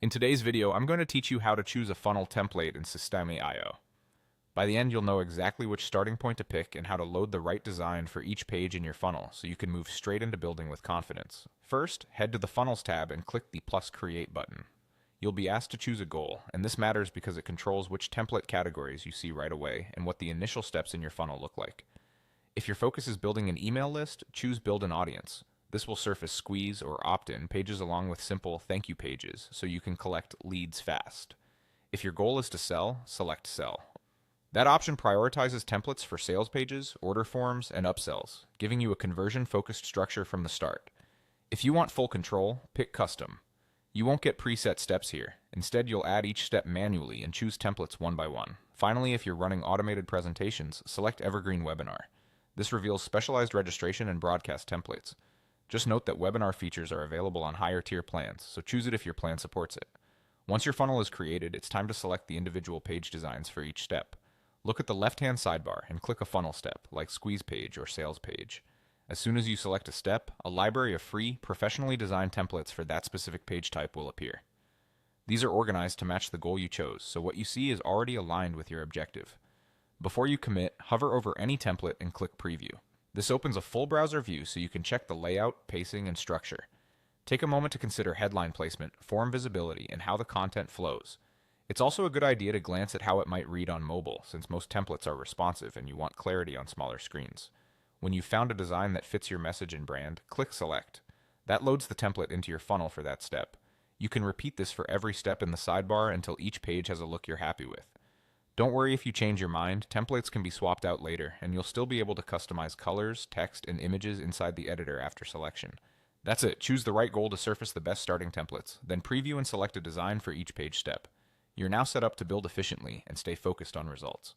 In today's video, I'm going to teach you how to choose a funnel template in Systeme.io. By the end, you'll know exactly which starting point to pick and how to load the right design for each page in your funnel so you can move straight into building with confidence. First, head to the Funnels tab and click the plus Create button. You'll be asked to choose a goal, and this matters because it controls which template categories you see right away and what the initial steps in your funnel look like. If your focus is building an email list, choose Build an Audience. This will surface squeeze or opt-in pages along with simple thank you pages so you can collect leads fast. If your goal is to sell, select Sell. That option prioritizes templates for sales pages, order forms, and upsells, giving you a conversion-focused structure from the start. If you want full control, pick Custom. You won't get preset steps here. Instead, you'll add each step manually and choose templates one by one. Finally, if you're running automated presentations, select Evergreen Webinar. This reveals specialized registration and broadcast templates. Just note that webinar features are available on higher tier plans, so choose it if your plan supports it. Once your funnel is created, it's time to select the individual page designs for each step. Look at the left-hand sidebar and click a funnel step, like squeeze page or sales page. As soon as you select a step, a library of free, professionally designed templates for that specific page type will appear. These are organized to match the goal you chose, so what you see is already aligned with your objective. Before you commit, hover over any template and click Preview. This opens a full browser view so you can check the layout, pacing, and structure. Take a moment to consider headline placement, form visibility, and how the content flows. It's also a good idea to glance at how it might read on mobile, since most templates are responsive and you want clarity on smaller screens. When you've found a design that fits your message and brand, click Select. That loads the template into your funnel for that step. You can repeat this for every step in the sidebar until each page has a look you're happy with. Don't worry if you change your mind, templates can be swapped out later, and you'll still be able to customize colors, text, and images inside the editor after selection. That's it, choose the right goal to surface the best starting templates, then preview and select a design for each page step. You're now set up to build efficiently and stay focused on results.